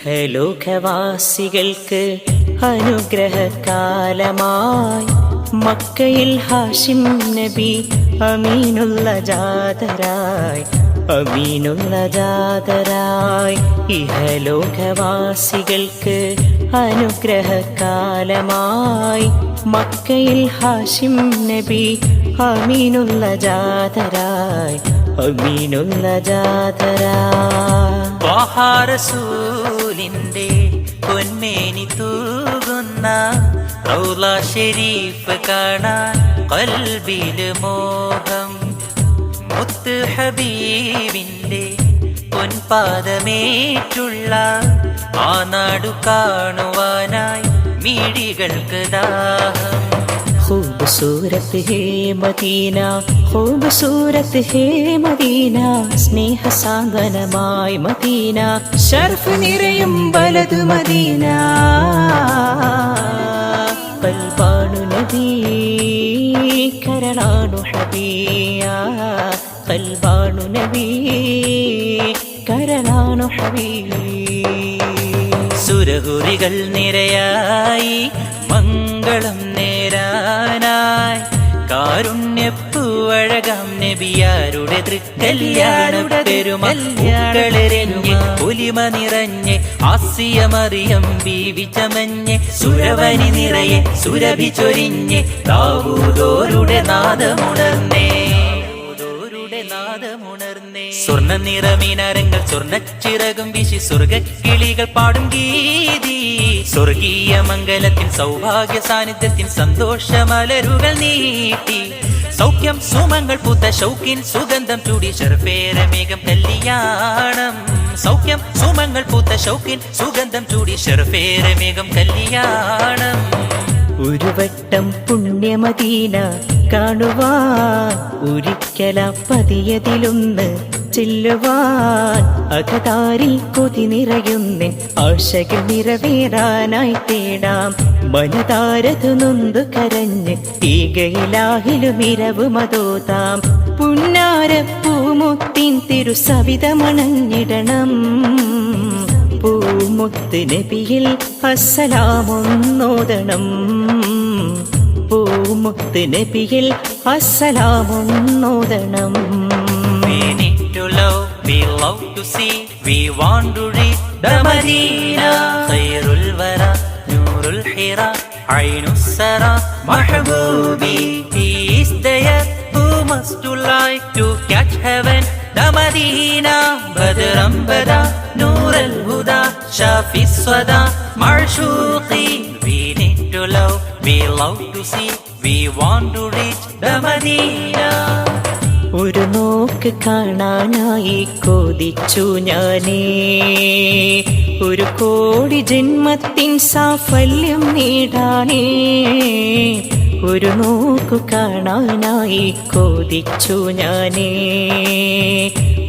ഇഹലോകവാസികൾക്ക് അനുഗ്രഹകാലമായി മക്കയിൽ ഹാഷിം നബി അമീനുള്ള ജാതരായി ഇഹലോകവാസികൾക്ക് അനുഗ്രഹകാലമായി മക്കയിൽ ഹാഷിം നബി അമീനുള്ള ജാതരായി റസൂലിന്റെ പൊന്മേനി തൂകുന്ന റൗള ശരീഫ് കാണാൻ ഖൽബില് മോഹം. മുത്ത് ഹബീബിന്റെ പൊൻപാദമേറ്റുള്ള ആ നാടു കാണുവാനായി മിഴികൾക്ക് ദാഹം. खूबसूरत है मदीना, खूबसूरत है मदीना, സ്നേഹ സാന്ത്വനമായി മദീന, ശർഫ് നിറയും വലതു മദീന. കൽബാണു നബി കരളാണു ഹബീബ, കൽബാണു നബി കരളാണു ഹബീബ. സുരഹുരികൾ നിരയായി മംഗളം നേരാനായി കാരുണ്യപ്പൂവഴകാം നബിയാരുടെ തൃക്കല്യാണ പെരുമല്യാളെരഞ്ഞ് ഒലിമ നിറഞ്ഞ് ആസിയമറിയം ബീവി ചമഞ്ഞ് സുരവനി നിറയെ സുരഭി ചൊരിഞ്ഞ് ദാവൂദോരുടെ നാദമുണർന്നേ. സ്വർണ്ണ നിറമീനരങ്ങൾ സ്വർണ്ണച്ചിറകും വീശി സ്വർഗക്കിളികൾ പാടും ഗീതി. സ്വർഗീയ മംഗലത്തിൻ സൗഭാഗ്യ സാന്നിധ്യത്തിൻ സന്തോഷമലരുകൾ നീട്ടി. സൗഖ്യം സുമങ്ങൾ പൂത്ത ശൗക്കിൻ സുഗന്ധം ചൂടി ഷർഫേരമേഘം കല്യാണം. സൗഖ്യം സുമങ്ങൾ പൂത്ത ശൗക്കിൻ സുഗന്ധം ചൂടി ഷർഫേരമേഘം കല്യാണം. ഒരു വട്ടം പുണ്യമദീന കാണുവാൻ ഒരിക്കല പതിയതിലൊന്ന് ചെല്ലുവാൻ അകതാരിൽ കൊതി നിറയുന്ന ആശകൾ നിറവേറാനായി തേടാം. മനതാരതു നൊന്തു കരഞ്ഞ് ഈകയിലാഹിലും ഇരവുമതോതാം. പുന്നാരപ്പൂമുത്തിൻ തിരുസവിതമണഞ്ഞിടണം. പൂമുത്ത് നബിയിൽ അസ്സലാമൊന്നോദണം. പൂമുത്ത് നബിയിൽ അസ്സലാമൊന്നോദണം. We need to love, we love to see, we want to reach the Medina. Khairul wara, Nurul hira, Ainus sara, Mahboobi. He is there who must to like to catch heaven, the Medina. Badram bada, Nur al-Huda, Shafi swada, Marshuqi. We need to love, we love to see, we want to reach the Medina. ഒരു നോക്ക് കാണാനായി കൊതിച്ചു ഞാനേ, ഒരു കോടി ജന്മത്തിൻ സാഫല്യം നേടാനേ. ഒരു നോക്കു കാണാനായി കൊതിച്ചു ഞാനേ,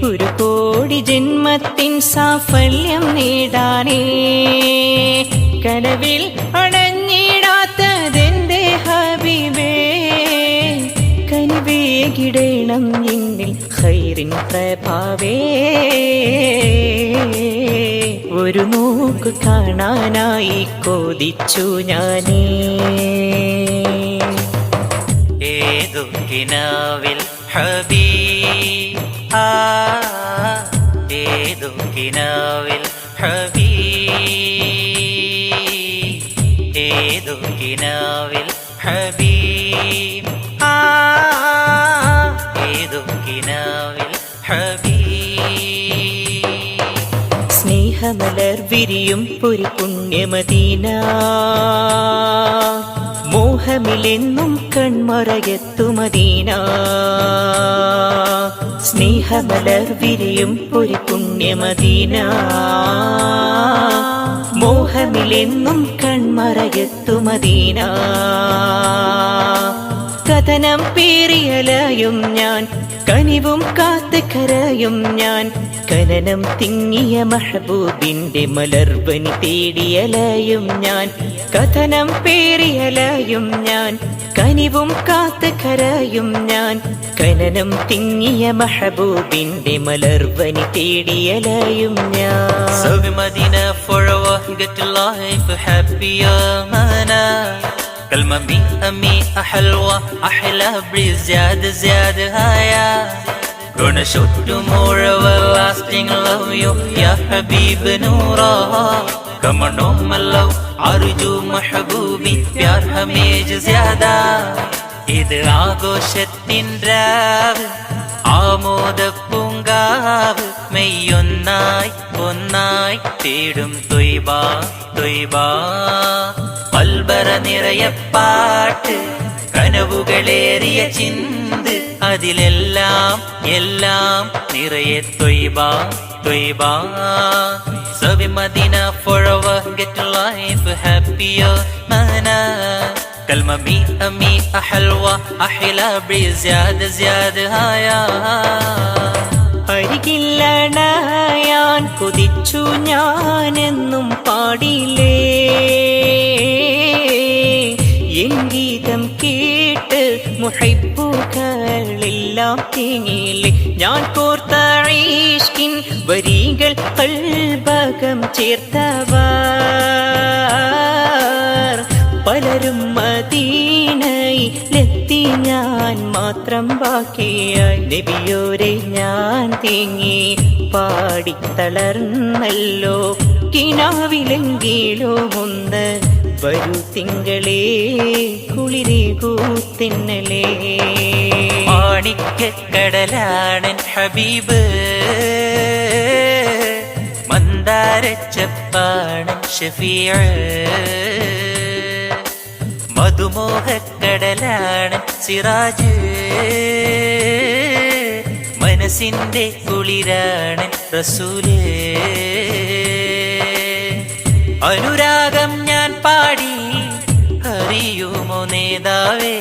ഒരു കോടി ജന്മത്തിൻ സാഫല്യം നേടാനേ. കനവിൽ അണഞ്ഞിടാത്തതെന്റെ ഹബീബേ, കനിവേകിടേണം എന്നിൽ ഖൈറിൻ പ്രഭാവേ. ഒരു നോക്കു കാണാനായി കൊതിച്ചു ഞാനേ. ഏതു കിനാവിൽ ഹബീബ്, ഏതു കിനാവിൽ ഹബീബ്, ഏതു കിനാവിൽ ഹബീബ്, ഏതു കിനാവിൽ ഹബീബ്. സ്നേഹമലർ വിരിയും ഒരു പുണ്യമദീന, മോഹമിലെന്നും കൺമറയത്തു മദീന. സ്നേഹമലർ വിരിയും ഒരു പുണ്യമദീന, മോഹമിലെന്നും കൺമറയത്തു മദീന. കഥനം പേറിയലയും ഞാൻ കനിവും കാത്ത് കരയും ഞാൻ കനനം തിങ്ങിയ മഹബൂബിന്റെ മലർവനി തേടിയലയും ഞാൻ കഥനം പേറിയലയും ഞാൻ കനിവും കാത്ത് കരയും ഞാൻ കനനം തിങ്ങിയ മഹബൂബിന്റെ മലർവനി തേടിയലയും ഞാൻ. So we Medina for a walk, get to life happy amana. كلمة مئة حلوة أحلى breeze زيادة هايا. Gonna show to more of a lasting love you يا حبيب نورا. Come on my love أرجو محبوبي प्यार हमें ज़्यादा. ഇത് ആഘോഷത്തിൻ രാവ് ആമോദ പൂങ്കാവ് മെയ്യൊന്നായി ഒന്നായി തേടും തൊയ്ബ തൊയ്ബ. പൽബറ നിറയ പാട്ട് കനവുകളേറിയ ചിന്ത് അതിലെല്ലാം എല്ലാം നിറയെ Taiba Taiba. So we Medina forever get to life happier mana. كلمة مئة حلوة أحلى بزيادة هايا. അരികില്ലണയാൻ കൊതിച്ചു ഞാനെന്നും പാടിലേ എൻ ഗീതം കേട്ട് മുഹബ്ബുകളെല്ലാം തേങ്ങിലേ ഞാൻ കോർത്ത ഇഷ്കിൻ വരികൾ കൽബകം ചേർത്തവർ പലരും മദീനയിലെത്തി ഞാൻ മാത്രം ബാക്കിയായി നബിയോരെ ഞാൻ തേങ്ങി പാടിത്തളർന്നല്ലോ കിനാവിലെങ്കിലോ ഒന്ന് വരൂ തിങ്കളേ കുളിരേ കൂത്തിന്നലേ. മാണിക്കടലാണൻ ഹബീബ് മന്ദാരച്ചപ്പാണൻ ഷഫീഅ്. മധുമോഹക്കടലാണ് സിറാജ് മനസ്സിന്റെ കുളിരാണ് റസൂല്. അനുരാഗം ഞാൻ പാടി അറിയുമോ നേതാവേ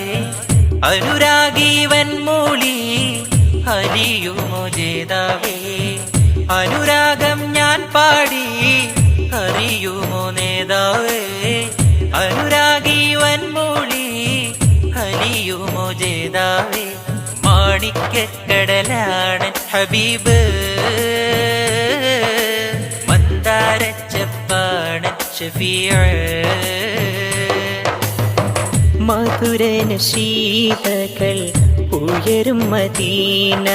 അനുരാഗീവൻ മൂളി അറിയുമോ ജേതാവേ. അനുരാഗം ഞാൻ പാടി അറിയുമോ നേതാവേ അനുരാഗീവൻ മൂളി ഹലിയുമോ ജേതാവേ. മാണിക്കടലാണ് ഹബീബ് മന്ദാരച്ചപ്പാണ് ഷഫീഅ്. മധുരന ശീതകൾ ഉയരും മദീന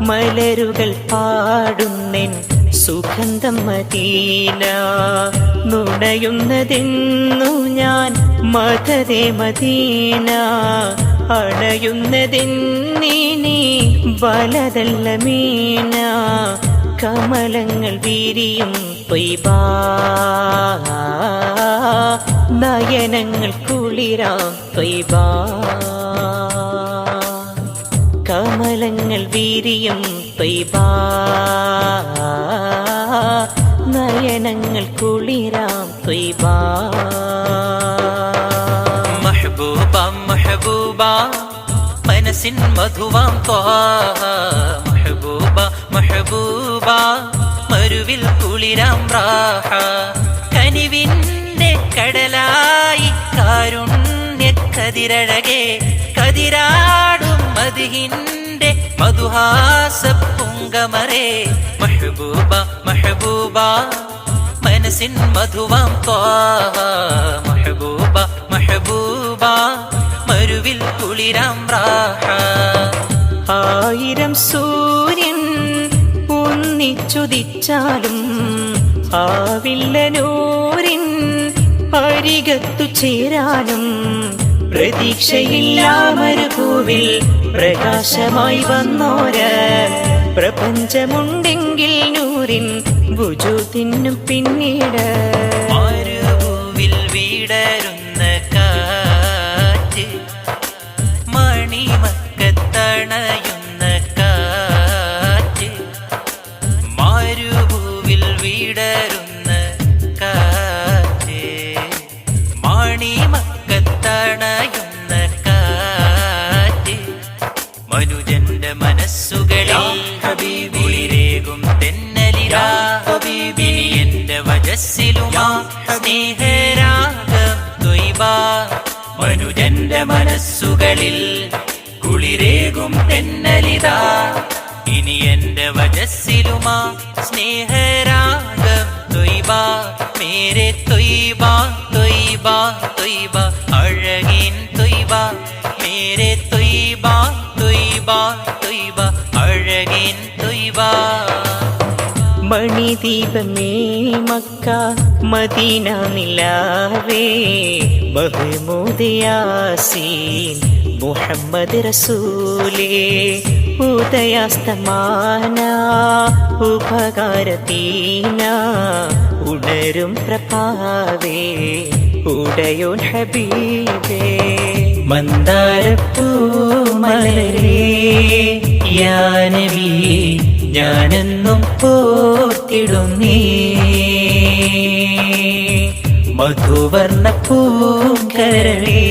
മലരുകൾ പാടുന്നെൻ സുഗന്ധം മദീന. നുണയുന്നതെന്നു ഞാൻ മധുരേ മദീന അണയുന്നതെന്നിനി ബലതല്ല മീന. കമലങ്ങൾ വിരിയും ത്വയ്ബ നയനങ്ങൾ കുളിരാം ത്വയ്ബ. കമലങ്ങൾ വിരിയും ത്വയ്ബ നയനങ്ങൾ കുളിരാം ത്വയ്ബ. മഹബൂബ മഹബൂബ മനസ്സിൻ മധുവാം ത്വാഹ. മഹബൂബ മഹബൂബ മരുവിൽ കുളിരാം റാഹ. കനിവിന്റെ കടലായി കാരുണ്യ കതിരഴകേ കതിരാടും മദ്ഹിന്റെ മധുഹാസ പുങ്കമരേ. മഹബൂബ മഹബൂബ മനസ്സിൻ മധുവാം ത്വാഹ. മഹബൂബ മഹബൂബ മരുവിൽ കുളിരാം റാഹ. ആയിരം സൂര്യൻ ഒന്നിച്ചുദിച്ചാലും ആവില്ല നൂരിൻ അരികത്തു ചേരാനും. പ്രതീക്ഷയില്ല മരുഭൂവിൽ പ്രകാശമായി വന്നോര പ്രപഞ്ചമുണ്ടെങ്കിൽ നൂരിൻ വുജൂദിനും പിന്നീട്. മരുഭൂവിൽ വിടരുന്ന കാറ്റ് മണിമക്കത്തണയുന്ന കാറ്റ്. മരുഭൂവിൽ വിടരുന്ന കാറ്റ് മണിമക്കത്തണയുന്ന കാറ്റ്. എന്റെ മനസ്സുകളിൽ കുളിരേകും തെന്നലിതാ ഇനി എന്റെ വജസ്സിലുമാ സ്നേഹരാഗം ത്വയ്ബ മനുജന്റെ മനസ്സുകളിൽ കുളിരേകും തെന്നലിതാ ഇനി എന്റെ വജസ്സിലുമാ സ്നേഹരാഗം ത്വയ്ബ മേരെ ത്വയ്ബ ത്വയ്ബ ത്വയ്ബ അഴകിൻ ത്വയ്ബ മേരെ ത്വയ്ബ ത്വയ്ബ ത്വയ്ബ അഴകിൻ ത്വയ്ബ മണിദീപമേ മക്ക മദീന നിലാവേ മഹ്മൂദ് യാസീൻ മുഹമ്മദ് റസൂലേ ഉദയാസ്തമാന ഉപകാരതീന ഉണരും പ്രഭാവേ ഉടയോൻ ഹബീബേ മന്ദാരപ്പൂ മലരേ യാ നബി ഞാനെന്നും പോർത്തിടുന്നേ മധുവർണ്ണ പൂങ്കരളേ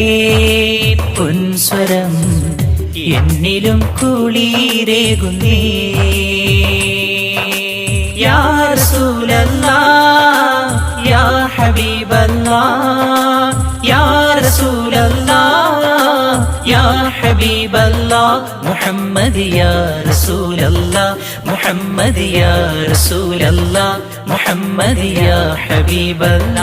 പൊൻസ്വരം എന്നിലും കുളിരേകുന്നേ യാ റസൂലല്ലാഹ് യാ ഹബീബല്ലാഹ് യാ റസൂലല്ലാഹ് യാ ഹബീബല്ലാഹ് മുഹമ്മദ് യാ റസൂലല്ലാഹ് മുഹമ്മദ് യാ റസൂലല്ലാഹ് മുഹമ്മദ് യാ ഹബീബല്ലാഹ്